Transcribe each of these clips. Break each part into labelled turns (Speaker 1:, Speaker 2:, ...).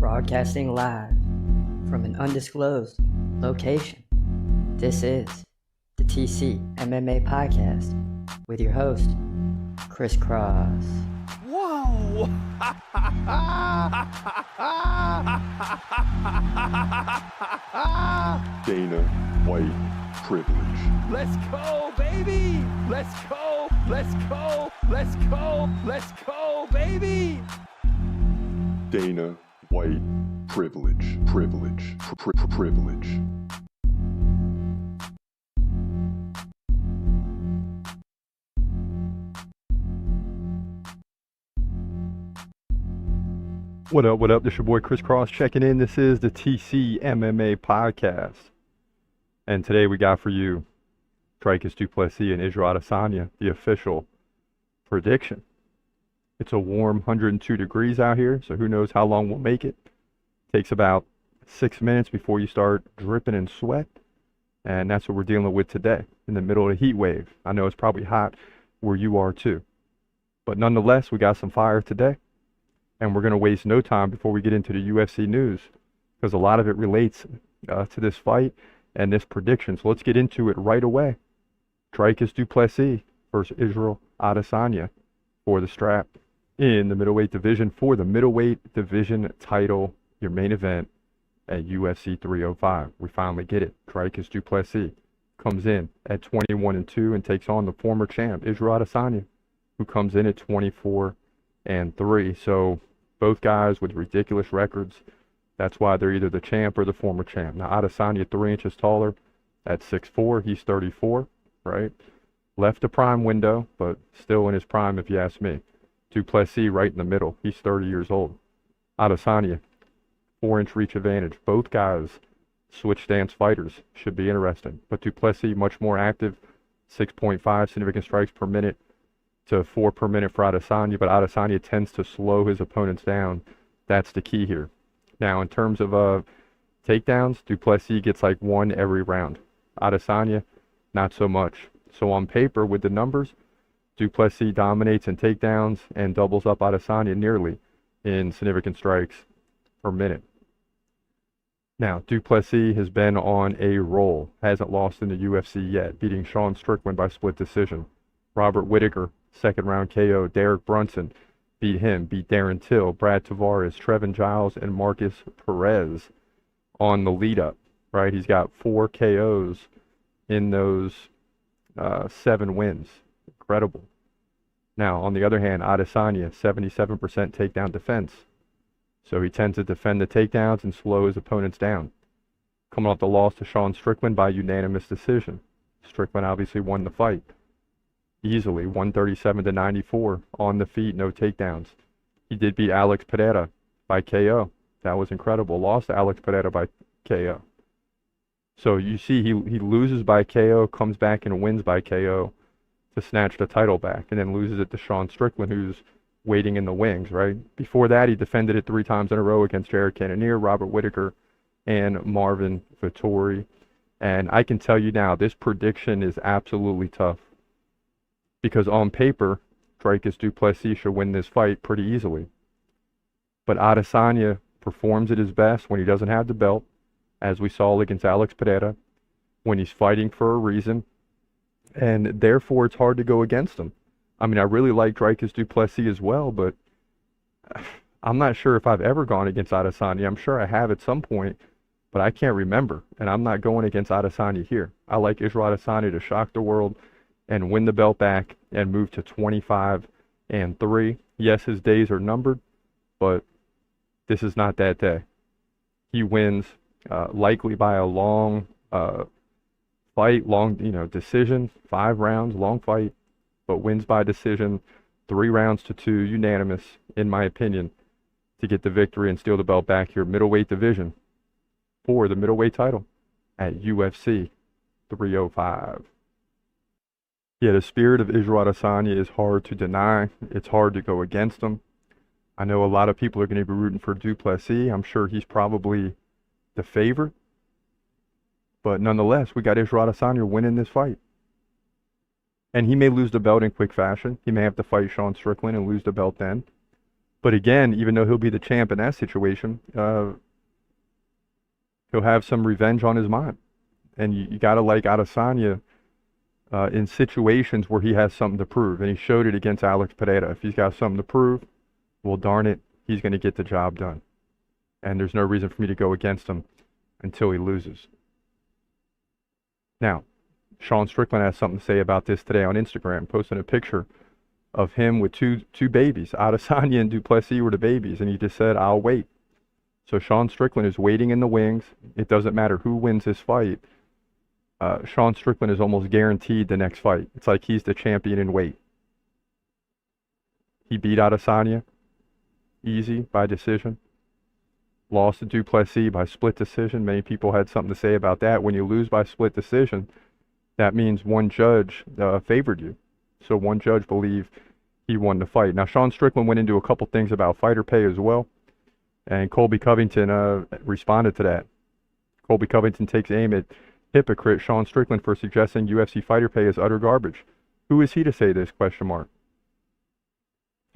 Speaker 1: Broadcasting live from an undisclosed location. This is the TCMMA podcast with your host, Chris Cross.
Speaker 2: Whoa!
Speaker 3: Dana White privilege.
Speaker 2: Let's go, baby! Let's go! Let's go! Let's go! Let's go, baby!
Speaker 3: Dana White privilege. Privilege. Privilege.
Speaker 4: What up, what up? This is your boy Chris Cross checking in. This is the TCMMA podcast. And today we got for you Dricus Du Plessis and Israel Adesanya, the official prediction. It's a warm 102 degrees out here, so who knows how long we'll make it. Takes about 6 minutes before you start dripping in sweat. And that's what we're dealing with today, in the middle of a heat wave. I know it's probably hot where you are too. But nonetheless, we got some fire today. And we're going to waste no time before we get into the UFC news, because a lot of it relates to this fight and this prediction. So let's get into it right away. Dricus Du Plessis versus Israel Adesanya for the strap in the middleweight division, for the middleweight division title, your main event at UFC 305. We finally get it. Dricus Du Plessis comes in at 21-2 and takes on the former champ, Israel Adesanya, who comes in at 24-3. So both guys with ridiculous records. That's why they're either the champ or the former champ. Now Adesanya 3 inches taller at 6'4". He's 34, right? Left the prime window, but still in his prime if you ask me. Du Plessis right in the middle. He's 30 years old. Adesanya, 4-inch reach advantage. Both guys switch stance fighters. Should be interesting. But Du Plessis much more active. 6.5 significant strikes per minute to 4 per minute for Adesanya, but Adesanya tends to slow his opponents down. That's the key here. Now, in terms of takedowns, Du Plessis gets like 1 every round. Adesanya, not so much. So on paper, with the numbers, Du Plessis dominates in takedowns and doubles up Adesanya nearly in significant strikes per minute. Now, Du Plessis has been on a roll. Hasn't lost in the UFC yet, beating Sean Strickland by split decision. Robert Whittaker, second round KO. Derek Brunson beat him. Beat Darren Till, Brad Tavares, Trevin Giles, and Marcus Perez on the lead up, right? He's got 4 KOs in those 7 wins. Incredible. Now, on the other hand, Adesanya, 77% takedown defense. So he tends to defend the takedowns and slow his opponents down. Coming off the loss to Sean Strickland by unanimous decision. Strickland obviously won the fight easily, 137-94 on the feet, no takedowns. He did beat Alex Pereira by KO. That was incredible. Lost to Alex Pereira by KO. So you see he loses by KO, comes back and wins by KO to snatch the title back, and then loses it to Sean Strickland, who's waiting in the wings, right? Before that, he defended it 3 times in a row against Jared Cannonier, Robert Whittaker, and Marvin Vettori. And I can tell you now, this prediction is absolutely tough. Because on paper, Dricus Du Plessis should win this fight pretty easily. But Adesanya performs at his best when he doesn't have the belt, as we saw against Alex Pereira, when he's fighting for a reason, and therefore it's hard to go against him. I mean, I really like Dricus Du Plessis as well, but I'm not sure if I've ever gone against Adesanya. I'm sure I have at some point, but I can't remember, and I'm not going against Adesanya here. I like Israel Adesanya to shock the world and win the belt back and move to 25-3. Yes, his days are numbered, but this is not that day. He wins likely by a long fight, decision, 5 rounds, long fight, but wins by decision, 3 rounds to 2, unanimous, in my opinion, to get the victory and steal the belt back here, middleweight division, for the middleweight title at UFC 305. Yeah, the spirit of Israel Adesanya is hard to deny. It's hard to go against him. I know a lot of people are going to be rooting for Du Plessis. I'm sure he's probably the favorite. But nonetheless, we got Israel Adesanya winning this fight. And he may lose the belt in quick fashion. He may have to fight Sean Strickland and lose the belt then. But again, even though he'll be the champ in that situation, he'll have some revenge on his mind. And you got to like Adesanya in situations where he has something to prove. And he showed it against Alex Pereira. If he's got something to prove, well, darn it, he's going to get the job done. And there's no reason for me to go against him until he loses. Now, Sean Strickland has something to say about this today on Instagram, posting a picture of him with two babies. Adesanya and Du Plessis were the babies, and he just said, I'll wait. So Sean Strickland is waiting in the wings. It doesn't matter who wins this fight. Sean Strickland is almost guaranteed the next fight. It's like he's the champion in weight. He beat Adesanya easy by decision. Lost to Du Plessis by split decision. Many people had something to say about that. When you lose by split decision, that means one judge favored you. So one judge believed he won the fight. Now, Sean Strickland went into a couple things about fighter pay as well. And Colby Covington responded to that. Colby Covington takes aim at hypocrite Sean Strickland for suggesting UFC fighter pay is utter garbage. Who is he to say this? ? And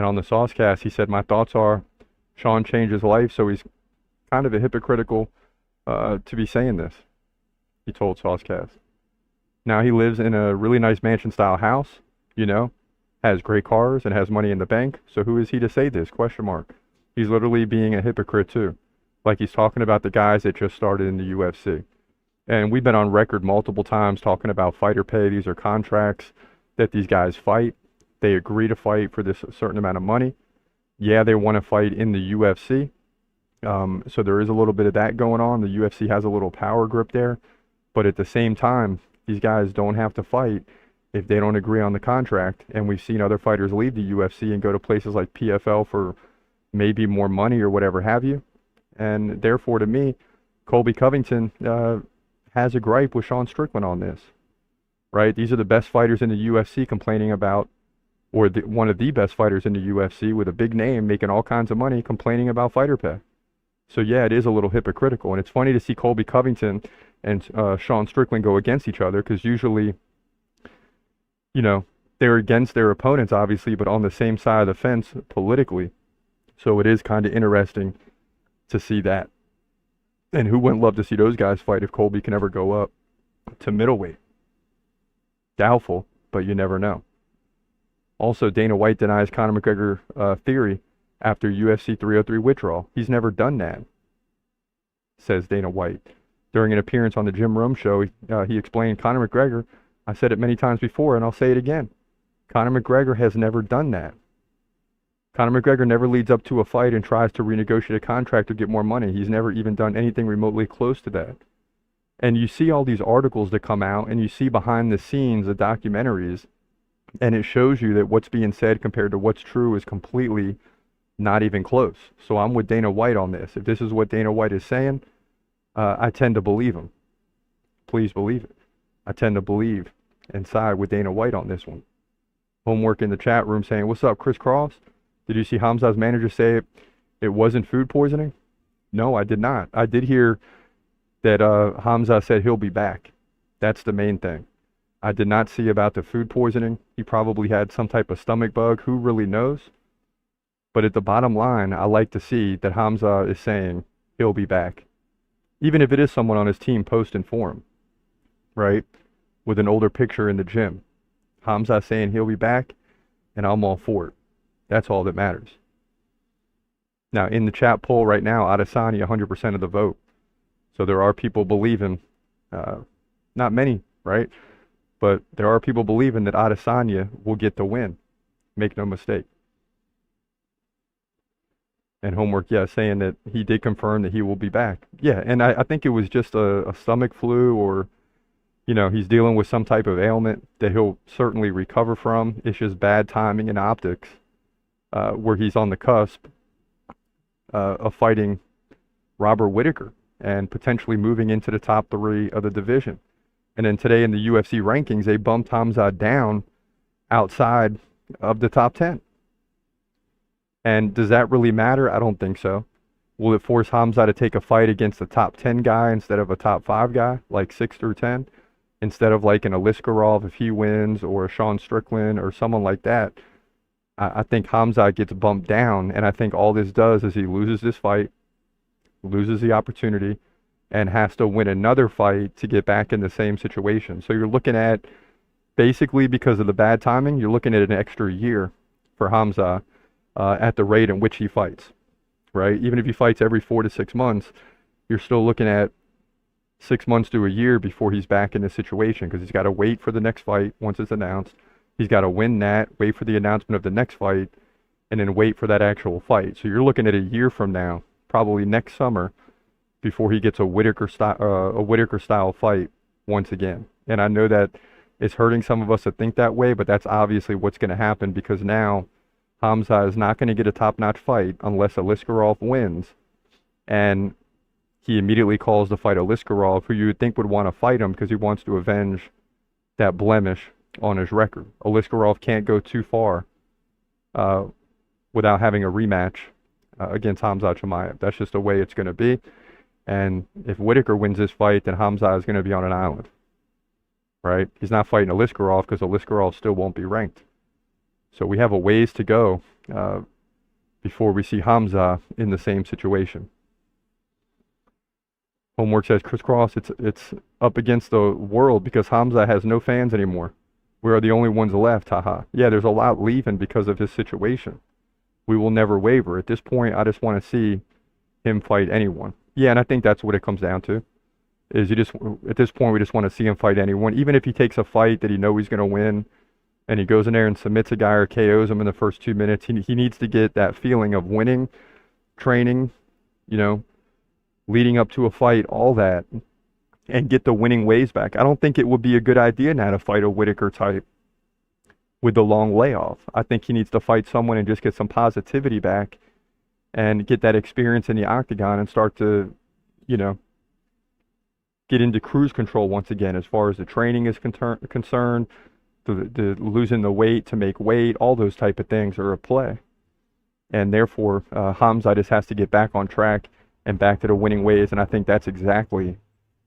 Speaker 4: on the Saucecast, he said, my thoughts are Sean changed his life, so he's kind of a hypocritical to be saying this, he told Saucecast. Now he lives in a really nice mansion-style house, you know, has great cars and has money in the bank. So who is he to say this? ? He's literally being a hypocrite too. Like he's talking about the guys that just started in the UFC. And we've been on record multiple times talking about fighter pay. These are contracts that these guys fight. They agree to fight for this certain amount of money. Yeah, they want to fight in the UFC. So there is a little bit of that going on. The UFC has a little power grip there. But at the same time, these guys don't have to fight if they don't agree on the contract. And we've seen other fighters leave the UFC and go to places like PFL for maybe more money or whatever have you. And therefore, to me, Colby Covington has a gripe with Sean Strickland on this, right? These are the best fighters in the UFC complaining about, or one of the best fighters in the UFC with a big name making all kinds of money complaining about fighter pay. So yeah, it is a little hypocritical. And it's funny to see Colby Covington and Sean Strickland go against each other, because usually, you know, they're against their opponents, obviously, but on the same side of the fence politically. So it is kind of interesting to see that. And who wouldn't love to see those guys fight if Colby can ever go up to middleweight? Doubtful, but you never know. Also, Dana White denies Conor McGregor theory after UFC 303 withdrawal. He's never done that, says Dana White. During an appearance on the Jim Rome show, he explained, Conor McGregor, I said it many times before and I'll say it again, Conor McGregor has never done that. Conor McGregor never leads up to a fight and tries to renegotiate a contract to get more money. He's never even done anything remotely close to that. And you see all these articles that come out, and you see behind the scenes the documentaries, and it shows you that what's being said compared to what's true is completely not even close. So I'm with Dana White on this. If this is what Dana White is saying, I tend to believe him. Please believe it. I tend to believe and side with Dana White on this one. Homework in the chat room saying, what's up, Chris Cross? Did you see Hamza's manager say it wasn't food poisoning? No, I did not. I did hear that Hamza said he'll be back. That's the main thing. I did not see about the food poisoning. He probably had some type of stomach bug. Who really knows? But at the bottom line, I like to see that Hamza is saying he'll be back. Even if it is someone on his team posting for him, right? With an older picture in the gym. Hamza saying he'll be back, and I'm all for it. That's all that matters. Now, in the chat poll right now, Adesanya 100% of the vote. So there are people believing, not many, right? But there are people believing that Adesanya will get the win. Make no mistake. And Homework, yeah, saying that he did confirm that he will be back. Yeah, and I think it was just a stomach flu, or, you know, he's dealing with some type of ailment that he'll certainly recover from. It's just bad timing and optics. Where he's on the cusp of fighting Robert Whittaker and potentially moving into the top 3 of the division. And then today in the UFC rankings, they bumped Hamza down outside of the top 10. And does that really matter? I don't think so. Will it force Hamza to take a fight against a top 10 guy instead of a top 5 guy, like 6 through 10? Instead of like an Aliskerov if he wins, or a Sean Strickland or someone like that? I think Hamza gets bumped down, and I think all this does is he loses this fight, loses the opportunity, and has to win another fight to get back in the same situation. So you're looking at, basically because of the bad timing, you're looking at an extra year for Hamza at the rate in which he fights, right? Even if he fights every 4 to 6 months, you're still looking at 6 months to a year before he's back in this situation, because he's got to wait for the next fight once it's announced. He's got to win that, wait for the announcement of the next fight, and then wait for that actual fight. So you're looking at a year from now, probably next summer, before he gets a Whittaker style fight once again. And I know that it's hurting some of us to think that way, but that's obviously what's going to happen, because now Hamza is not going to get a top-notch fight unless Aliskerov wins. And he immediately calls to fight Aliskerov, who you would think would want to fight him because he wants to avenge that blemish on his record. Aliskerov can't go too far without having a rematch against Hamza Chimaev. That's just the way it's going to be. And if Whittaker wins this fight, then Hamza is going to be on an island, right? He's not fighting Aliskerov because Aliskerov still won't be ranked. So we have a ways to go before we see Hamza in the same situation. Homework says, Chris Cross, it's up against the world because Hamza has no fans anymore. We are the only ones left, haha. Yeah, there's a lot leaving because of his situation. We will never waver. At this point, I just want to see him fight anyone. Yeah, and I think that's what it comes down to. Is you just, at this point, we just want to see him fight anyone. Even if he takes a fight that he knows he's going to win, and he goes in there and submits a guy or KOs him in the first 2 minutes, he needs to get that feeling of winning, training, leading up to a fight, all that, and get the winning ways back. I don't think it would be a good idea now to fight a Whittaker type with the long layoff. I think he needs to fight someone and just get some positivity back and get that experience in the octagon and start to, get into cruise control once again as far as the training is concerned, the losing the weight to make weight, all those type of things are at play. And therefore, Hamza just has to get back on track and back to the winning ways, and I think that's exactly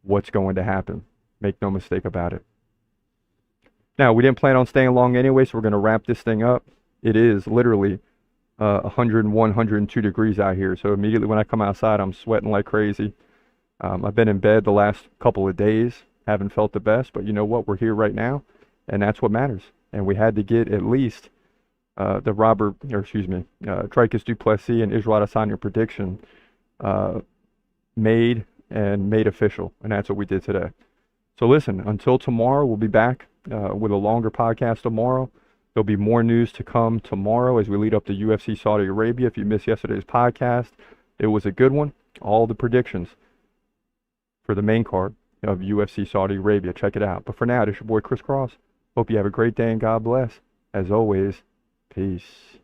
Speaker 4: what's going to happen. Make no mistake about it. Now, we didn't plan on staying long anyway, so we're going to wrap this thing up. It is literally 101, 102 degrees out here, so immediately when I come outside, I'm sweating like crazy. I've been in bed the last couple of days, haven't felt the best, but you know what? We're here right now, and that's what matters. And we had to get at least Dricus Du Plessis and Israel Adesanya prediction made official, and that's what we did today. So listen, until tomorrow, we'll be back with a longer podcast tomorrow. There'll be more news to come tomorrow as we lead up to UFC Saudi Arabia. If you missed yesterday's podcast, it was a good one. All the predictions for the main card of UFC Saudi Arabia. Check it out. But for now, this is your boy Chris Cross. Hope you have a great day and God bless. As always, peace.